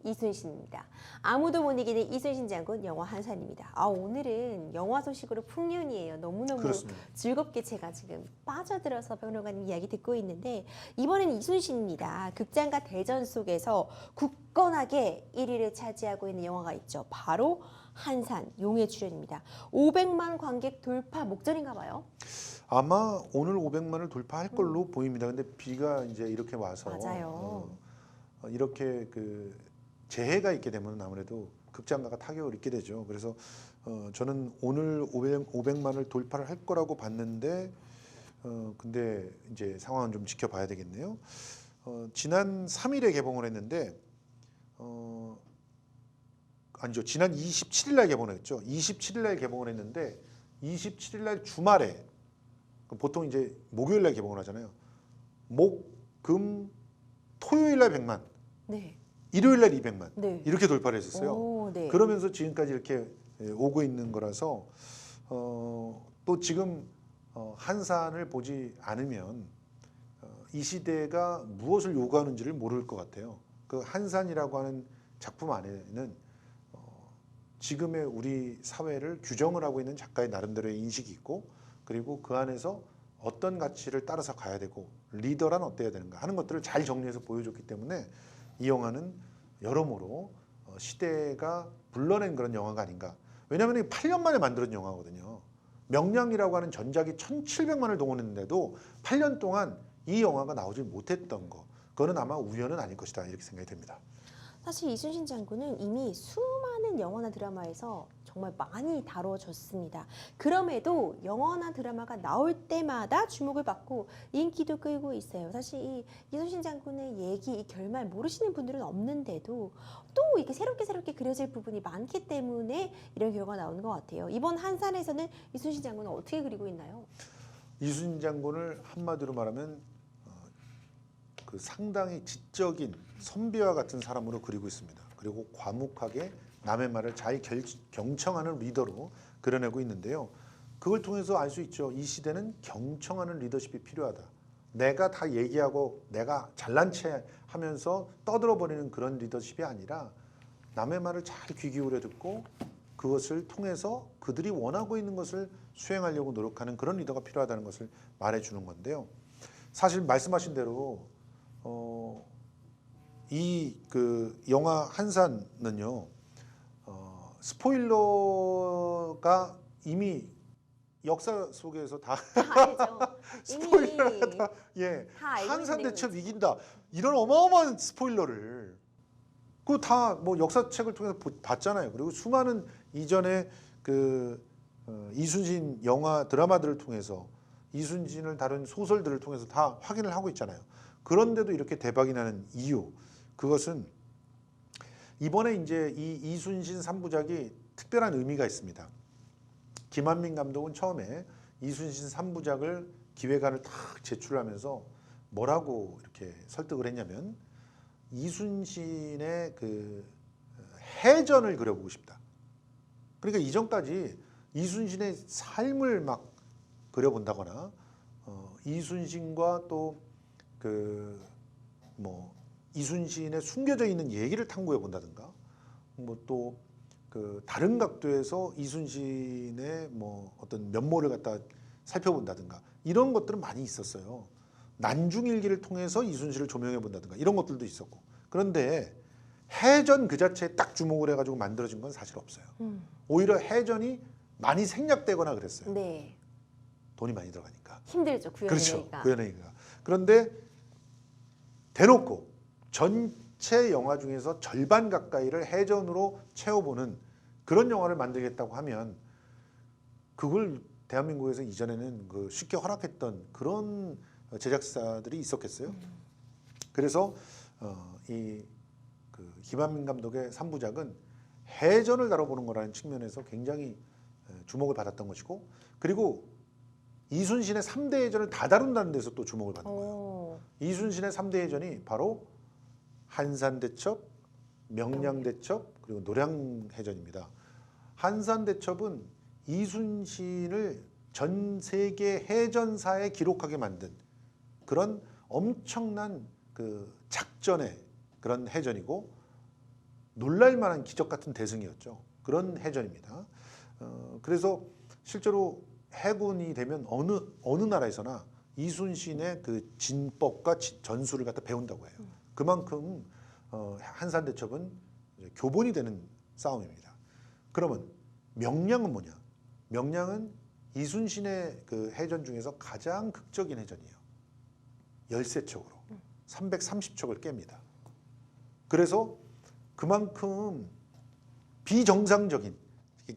이순신입니다. 아무도 못 이기는 이순신 장군 영화 한산입니다. 오늘은 영화 소식으로 풍년이에요. 너무너무 그렇습니다. 즐겁게 제가 지금 빠져들어서 평론가님 이야기 듣고 있는데 이번엔 이순신입니다. 극장과 대전 속에서 굳건하게 1위를 차지하고 있는 영화가 있죠. 바로 한산 용의 출연입니다. 500만 관객 돌파 목전인가 봐요. 아마 오늘 500만을 돌파할 걸로 보입니다. 근데 비가 이제 이렇게 와서 맞아요. 이렇게 그 재해가 있게 되면 아무래도 극장가가 타격을 입게 되죠. 그래서 저는 오늘 500만을 돌파를 할 거라고 봤는데 근데 이제 상황은 좀 지켜봐야 되겠네요. 지난 3일에 개봉을 했는데 아니죠. 지난 27일 날 개봉을 했죠. 27일 날 개봉을 했는데 27일 날 주말에 보통 이제 목요일 날 개봉을 하잖아요. 목, 금, 토요일 날 100만. 네. 일요일 날 200만. 네. 이렇게 돌파를 했었어요. 오, 네. 그러면서 지금까지 이렇게 오고 있는 거라서 또 지금 한산을 보지 않으면 이 시대가 무엇을 요구하는지를 모를 것 같아요. 그 한산이라고 하는 작품 안에는 지금의 우리 사회를 규정을 하고 있는 작가의 나름대로의 인식이 있고 그리고 그 안에서 어떤 가치를 따라서 가야 되고 리더란 어때야 되는가 하는 것들을 잘 정리해서 보여줬기 때문에 이 영화는 여러모로 시대가 불러낸 그런 영화가 아닌가. 왜냐하면 이게 8년 만에 만들어진 영화거든요. 명량이라고 하는 전작이 1700만을 동원했는데도 8년 동안 이 영화가 나오지 못했던 거. 그거는 아마 우연은 아닐 것이다 이렇게 생각이 됩니다. 사실 이순신 장군은 이미 수많은 영화나 드라마에서 정말 많이 다뤄졌습니다. 그럼에도 영화나 드라마가 나올 때마다 주목을 받고 인기도 끌고 있어요. 사실 이 이순신 장군의 얘기, 이 결말 모르시는 분들은 없는데도 또 이렇게 새롭게 그려질 부분이 많기 때문에 이런 결과가 나오는 것 같아요. 이번 한산에서는 이순신 장군은 어떻게 그리고 있나요? 이순신 장군을 한마디로 말하면 그 상당히 지적인 선비와 같은 사람으로 그리고 있습니다. 그리고 과묵하게 남의 말을 잘 경청하는 리더로 그려내고 있는데요. 그걸 통해서 알 수 있죠. 이 시대는 경청하는 리더십이 필요하다. 내가 다 얘기하고 내가 잘난 체 하면서 떠들어버리는 그런 리더십이 아니라 남의 말을 잘 귀 기울여 듣고 그것을 통해서 그들이 원하고 있는 것을 수행하려고 노력하는 그런 리더가 필요하다는 것을 말해주는 건데요. 사실 말씀하신 대로 이 그 영화 한산은요 스포일러가 이미 역사 속에서 다 알죠. 스포일러가 다 예 다 알고 한산 있는 대첩 내용이죠. 이긴다 이런 어마어마한 스포일러를 그 다 뭐 역사책을 통해서 봤잖아요. 그리고 수많은 이전에 그 이순신 영화 드라마들을 통해서 이순신을 다룬 소설들을 통해서 다 확인을 하고 있잖아요. 그런데도 이렇게 대박이 나는 이유, 그것은 이번에 이제 이 이순신 3부작이 특별한 의미가 있습니다. 김한민 감독은 처음에 이순신 3부작을 기획안을 딱 제출하면서 뭐라고 이렇게 설득을 했냐면 이순신의 그 해전을 그려보고 싶다. 그러니까 이전까지 이순신의 삶을 막 그려본다거나 이순신과 또 그 뭐 이순신의 숨겨져 있는 얘기를 탐구해 본다든가 뭐 또 그 다른 각도에서 이순신의 뭐 어떤 면모를 갖다 살펴본다든가 이런 것들은 많이 있었어요. 난중일기를 통해서 이순신을 조명해 본다든가 이런 것들도 있었고 그런데 해전 그 자체에 딱 주목을 해가지고 만들어진 건 사실 없어요. 오히려 해전이 많이 생략되거나 그랬어요. 네. 돈이 많이 들어가니까. 힘들죠. 그렇죠. 구현하기가. 구현하기가. 그런데 대놓고 전체 영화 중에서 절반 가까이를 해전으로 채워보는 그런 영화를 만들겠다고 하면 그걸 대한민국에서 이전에는 그 쉽게 허락했던 그런 제작사들이 있었겠어요. 그래서 이 그 김한민 감독의 3부작은 해전을 다뤄보는 거라는 측면에서 굉장히 주목을 받았던 것이고 그리고 이순신의 3대 해전을 다 다룬다는 데서 또 주목을 받는 거예요. 이순신의 3대 해전이 바로 한산대첩, 명량대첩, 그리고 노량해전입니다. 한산대첩은 이순신을 전 세계 해전사에 기록하게 만든 그런 엄청난 그 작전의 그런 해전이고 놀랄만한 기적 같은 대승이었죠. 그런 해전입니다. 그래서 실제로 해군이 되면 어느 나라에서나 이순신의 그 진법과 전술을 갖다 배운다고 해요. 그만큼 한산대첩은 이제 교본이 되는 싸움입니다. 그러면 명량은 뭐냐? 명량은 이순신의 그 해전 중에서 가장 극적인 해전이에요. 13척으로 330척을 깹니다. 그래서 그만큼 비정상적인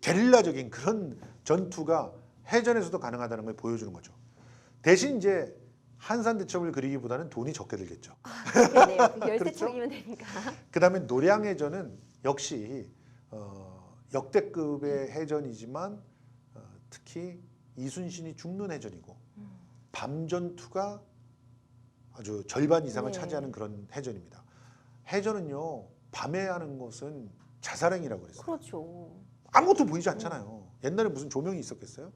게릴라적인 그런 전투가 해전에서도 가능하다는 걸 보여주는 거죠. 대신 이제 한산대첩을 그리기보다는 돈이 적게 들겠죠. 그렇겠네요. 열세 그렇죠? 척이면 되니까. 그다음에 노량해전은 역시 역대급의 해전이지만 특히 이순신이 죽는 해전이고 밤전투가 아주 절반 이상을 네. 차지하는 그런 해전입니다. 해전은요 밤에 하는 것은 자살행위라고 그랬어요. 그렇죠. 아무것도 보이지 않잖아요. 옛날에 무슨 조명이 있었겠어요?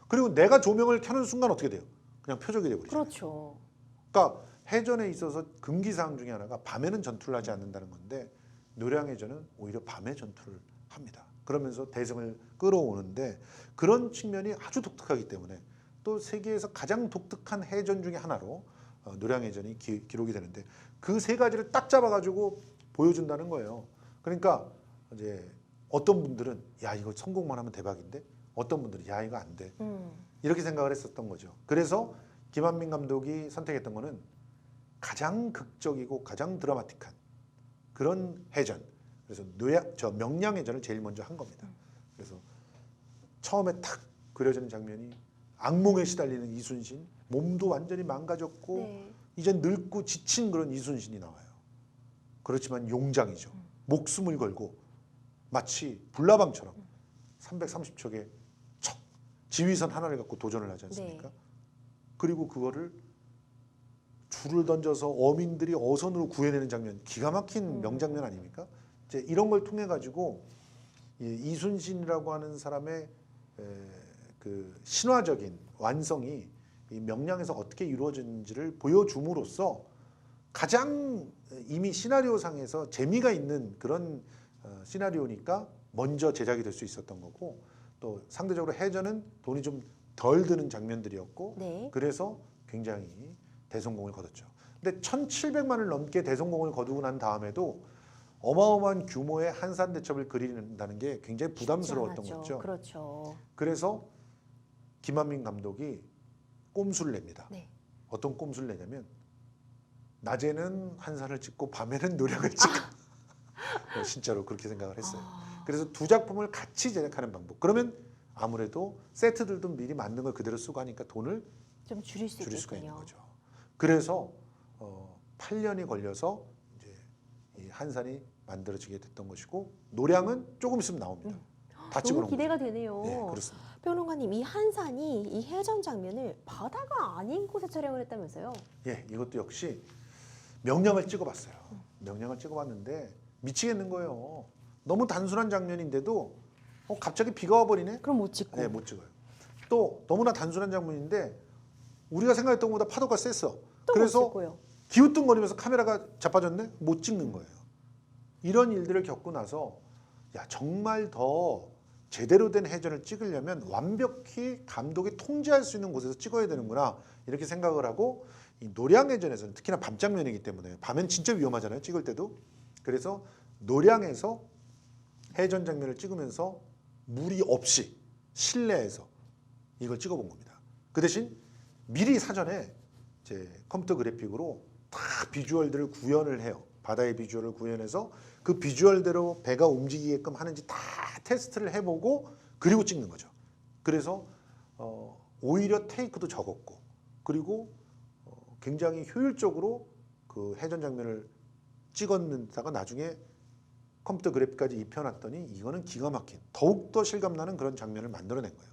그리고 내가 조명을 켜는 순간 어떻게 돼요? 그냥 표적이 돼버리죠. 그렇죠. 그러니까 해전에 있어서 금기사항 중에 하나가 밤에는 전투를 하지 않는다는 건데 노량해전은 오히려 밤에 전투를 합니다. 그러면서 대승을 끌어오는데 그런 측면이 아주 독특하기 때문에 또 세계에서 가장 독특한 해전 중에 하나로 노량해전이 기록이 되는데 그 세 가지를 딱 잡아가지고 보여준다는 거예요. 그러니까 이제 어떤 분들은 야 이거 성공만 하면 대박인데 어떤 분들은 야 이거 안 돼. 이렇게 생각을 했었던 거죠. 그래서 김한민 감독이 선택했던 거는 가장 극적이고 가장 드라마틱한 그런 해전. 그래서 명량해전을 제일 먼저 한 겁니다. 그래서 처음에 탁 그려지는 장면이 악몽에 시달리는 이순신, 몸도 완전히 망가졌고 네. 이제 늙고 지친 그런 이순신이 나와요. 그렇지만 용장이죠. 목숨을 걸고 마치 불나방처럼 330척의 척 지휘선 하나를 갖고 도전을 하지 않습니까? 네. 그리고 그거를 줄을 던져서 어민들이 어선으로 구해내는 장면, 기가 막힌 명장면 아닙니까? 이제 이런 걸 통해 가지고 이순신이라고 하는 사람의 그 신화적인 완성이 이 명량에서 어떻게 이루어졌는지를 보여줌으로써 가장 이미 시나리오상에서 재미가 있는 그런 시나리오니까 먼저 제작이 될 수 있었던 거고 또 상대적으로 해전은 돈이 좀 덜 드는 장면들이었고 네. 그래서 굉장히 대성공을 거뒀죠. 근데 1,700만을 넘게 대성공을 거두고 난 다음에도 어마어마한 규모의 한산대첩을 그린다는 게 굉장히 부담스러웠던 쉽지 않았죠. 거죠. 그렇죠. 그래서 김한민 감독이 꼼수를 냅니다. 네. 어떤 꼼수를 내냐면 낮에는 한산을 찍고 밤에는 노량을 찍고 네, 진짜로 그렇게 생각을 했어요. 그래서 두 작품을 같이 제작하는 방법. 그러면 아무래도 세트들도 미리 만든 걸 그대로 쓰고 하니까 돈을 좀 줄일 수 줄일 수가 있는 있겠군요. 거죠. 그래서 8년이 걸려서 이제 이 한산이 만들어지게 됐던 것이고 노량은 조금 있으면 나옵니다. 다 너무 찍어놓은 기대가 거죠. 되네요. 네, 그렇습니다. 평론가님, 이 한산이 이 해전 장면을 바다가 아닌 곳에 촬영을 했다면서요? 예, 이것도 역시 명량을 찍어봤어요. 명량을 찍어봤는데 미치겠는 거예요. 너무 단순한 장면인데도 갑자기 비가 와버리네? 그럼 못 찍고. 네, 못 찍어요. 또 너무나 단순한 장면인데 우리가 생각했던 것보다 파도가 셌어. 또 못 그래서 찍고요. 기우뚱거리면서 카메라가 자빠졌네? 못 찍는 거예요. 이런 일들을 겪고 나서 야 정말 더 제대로 된 해전을 찍으려면 완벽히 감독이 통제할 수 있는 곳에서 찍어야 되는구나 이렇게 생각을 하고 이 노량해전에서는 특히나 밤 장면이기 때문에 밤엔 진짜 위험하잖아요. 찍을 때도. 그래서 노량에서 해전 장면을 찍으면서 물이 없이 실내에서 이걸 찍어본 겁니다. 그 대신 미리 사전에 이제 컴퓨터 그래픽으로 다 비주얼들을 구현을 해요. 바다의 비주얼을 구현해서 그 비주얼대로 배가 움직이게끔 하는지 다 테스트를 해보고 그리고 찍는 거죠. 그래서 오히려 테이크도 적었고 그리고 굉장히 효율적으로 그 해전 장면을 찍었는다가 나중에 컴퓨터 그래픽까지 입혀놨더니 이거는 기가 막힌 더욱더 실감나는 그런 장면을 만들어낸 거예요.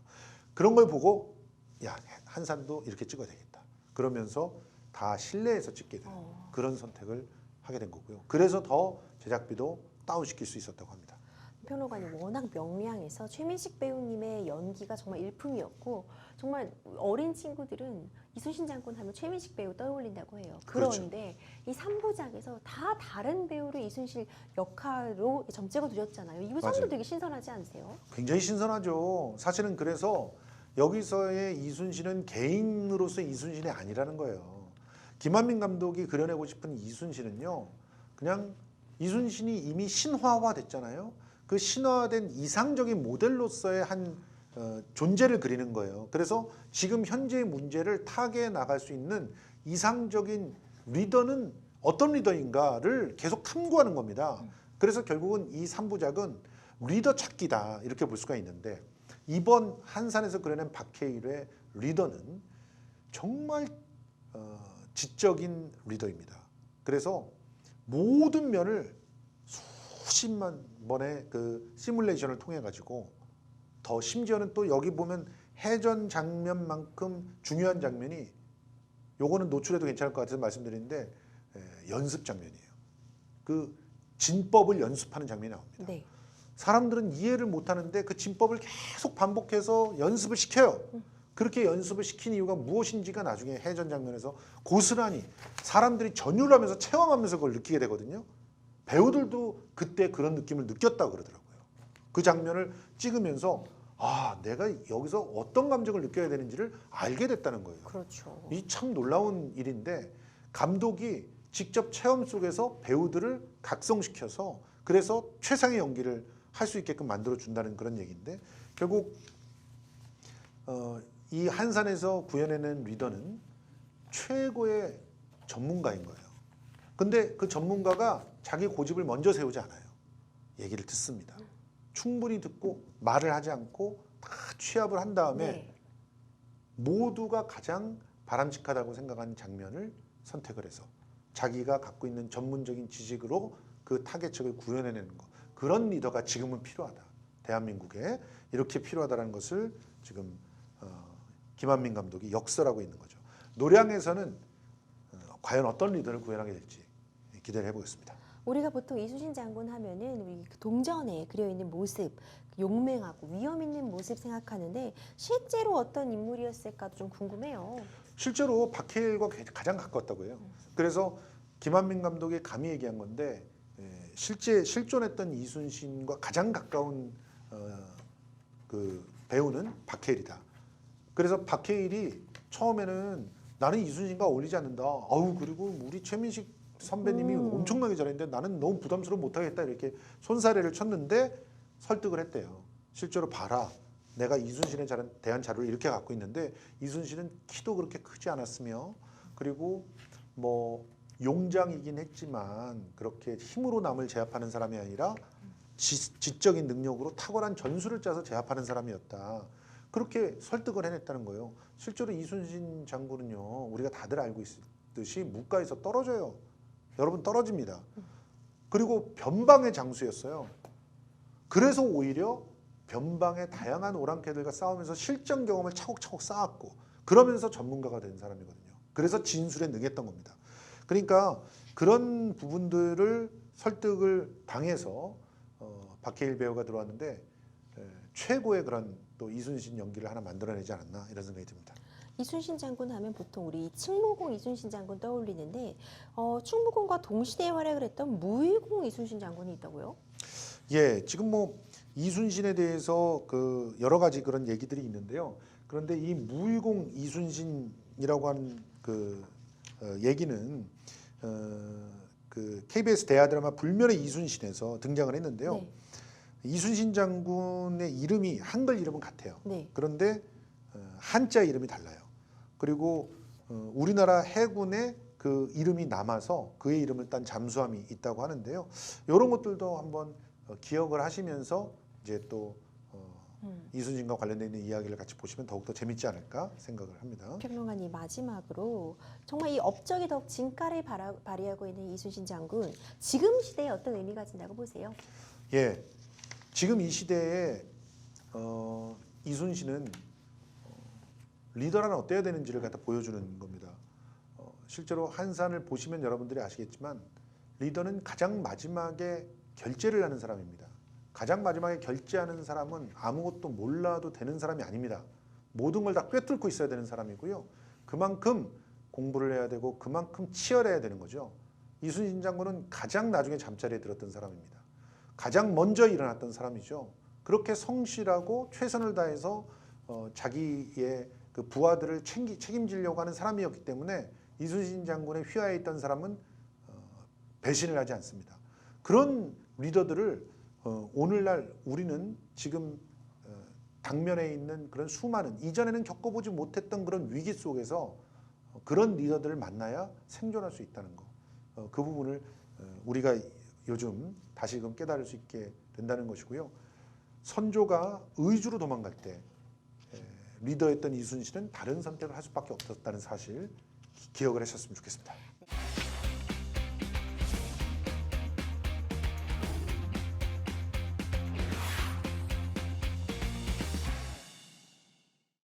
그런 걸 보고 야 한산도 이렇게 찍어야 되겠다. 그러면서 다 실내에서 찍게 되는 그런 선택을 하게 된 거고요. 그래서 더 제작비도 다운시킬 수 있었다고 합니다. 평론가님 워낙 명량해서 최민식 배우님의 연기가 정말 일품이었고 정말 어린 친구들은 이순신 장군 하면 최민식 배우 떠올린다고 해요. 그렇죠. 그런데 이 3부작에서 다 다른 배우로 이순신 역할로 점찍어 두셨잖아요. 이 부분도 맞아요. 되게 신선하지 않으세요? 굉장히 신선하죠. 사실은 그래서 여기서의 이순신은 개인으로서 이순신이 아니라는 거예요. 김한민 감독이 그려내고 싶은 이순신은요, 그냥 이순신이 이미 신화화됐잖아요. 그 신화된 이상적인 모델로서의 한 존재를 그리는 거예요. 그래서 지금 현재의 문제를 타개해 나갈 수 있는 이상적인 리더는 어떤 리더인가를 계속 탐구하는 겁니다. 그래서 결국은 이 3부작은 리더 찾기다 이렇게 볼 수가 있는데 이번 한산에서 그려낸 박해일의 리더는 정말 지적인 리더입니다. 그래서 모든 면을 수십만 번의 그 시뮬레이션을 통해 가지고 더 심지어는 또 여기 보면 해전 장면만큼 중요한 장면이 요거는 노출해도 괜찮을 것 같아서 말씀드리는데 연습 장면이에요. 그 진법을 연습하는 장면이 나옵니다. 네. 사람들은 이해를 못하는데 그 진법을 계속 반복해서 연습을 시켜요. 그렇게 연습을 시킨 이유가 무엇인지가 나중에 해전 장면에서 고스란히 사람들이 전율을 하면서 체험하면서 그걸 느끼게 되거든요. 배우들도 그때 그런 느낌을 느꼈다고 그러더라고요. 그 장면을 찍으면서 아, 내가 여기서 어떤 감정을 느껴야 되는지를 알게 됐다는 거예요. 그렇죠. 이 참 놀라운 일인데 감독이 직접 체험 속에서 배우들을 각성시켜서 그래서 최상의 연기를 할 수 있게끔 만들어 준다는 그런 얘기인데 결국 이 한산에서 구현해낸 리더는 최고의 전문가인 거예요. 근데 그 전문가가 자기 고집을 먼저 세우지 않아요. 얘기를 듣습니다. 충분히 듣고 말을 하지 않고 다 취합을 한 다음에 네. 모두가 가장 바람직하다고 생각하는 장면을 선택을 해서 자기가 갖고 있는 전문적인 지식으로 그 타겟책을 구현해내는 것. 그런 리더가 지금은 필요하다. 대한민국에 이렇게 필요하다는 것을 지금 김한민 감독이 역설하고 있는 거죠. 노량에서는 과연 어떤 리더를 구현하게 될지 기대를 해보겠습니다. 우리가 보통 이순신 장군 하면은 우리 그 동전에 그려 있는 모습, 용맹하고 위험 있는 모습 생각하는데 실제로 어떤 인물이었을까도 좀 궁금해요. 실제로 박해일과 가장 가까웠다고 해요. 그래서 김한민 감독이 감히 얘기한 건데 실제 실존했던 이순신과 가장 가까운 그 배우는 박해일이다. 그래서 박해일이 처음에는 나는 이순신과 어울리지 않는다. 아우 그리고 우리 최민식 선배님이 엄청나게 잘했는데 나는 너무 부담스러워 못하겠다 이렇게 손사래를 쳤는데 설득을 했대요. 실제로 봐라. 내가 이순신에 대한 자료를 이렇게 갖고 있는데 이순신은 키도 그렇게 크지 않았으며 그리고 뭐 용장이긴 했지만 그렇게 힘으로 남을 제압하는 사람이 아니라 지적인 능력으로 탁월한 전술을 짜서 제압하는 사람이었다. 그렇게 설득을 해냈다는 거예요. 실제로 이순신 장군은요. 우리가 다들 알고 있듯이 묵가에서 떨어져요. 여러분 떨어집니다. 그리고 변방의 장수였어요. 그래서 오히려 변방의 다양한 오랑캐들과 싸우면서 실전 경험을 차곡차곡 쌓았고 그러면서 전문가가 된 사람이거든요. 그래서 진술에 능했던 겁니다. 그러니까 그런 부분들을 설득을 당해서 박해일 배우가 들어왔는데 최고의 그런 또 이순신 연기를 하나 만들어내지 않았나 이런 생각이 듭니다. 이순신 장군 하면 보통 우리 충무공 이순신 장군 떠올리는데 충무공과 동시대에 활약을 했던 무의공 이순신 장군이 있다고요? 예, 지금 뭐 이순신에 대해서 그 여러 가지 그런 얘기들이 있는데요. 그런데 이 무의공 이순신이라고 하는 그 얘기는 그 KBS 대하 드라마 불멸의 이순신에서 등장을 했는데요. 네. 이순신 장군의 이름이 한글 이름은 같아요. 네. 그런데 한자 이름이 달라요. 그리고 우리나라 해군의 그 이름이 남아서 그의 이름을 딴 잠수함이 있다고 하는데요. 이런 것들도 한번 기억을 하시면서 이제 또 이순신과 관련되어 있는 이야기를 같이 보시면 더욱더 재밌지 않을까 생각을 합니다. 평론가님 마지막으로 정말 이 업적이 더욱 진가를 발휘하고 있는 이순신 장군 지금 시대에 어떤 의미가 진다고 보세요? 예, 지금 이 시대에 이순신은 리더라는 어때야 되는지를 갖다 보여주는 겁니다. 실제로 한산을 보시면 여러분들이 아시겠지만 리더는 가장 마지막에 결제를 하는 사람입니다. 가장 마지막에 결제하는 사람은 아무것도 몰라도 되는 사람이 아닙니다. 모든 걸 다 꿰뚫고 있어야 되는 사람이고요. 그만큼 공부를 해야 되고 그만큼 치열해야 되는 거죠. 이순신 장군은 가장 나중에 잠자리에 들었던 사람입니다. 가장 먼저 일어났던 사람이죠. 그렇게 성실하고 최선을 다해서 자기의 그 부하들을 책임지려고 하는 사람이었기 때문에 이순신 장군의 휘하에 있던 사람은 배신을 하지 않습니다. 그런 리더들을 오늘날 우리는 지금 당면에 있는 그런 수많은 이전에는 겪어보지 못했던 그런 위기 속에서 그런 리더들을 만나야 생존할 수 있다는 거. 그 부분을 우리가 요즘 다시금 깨달을 수 있게 된다는 것이고요. 선조가 의주로 도망갈 때 리더였던 이순신은 다른 선택을 할 수밖에 없었다는 사실 기억을 하셨으면 좋겠습니다.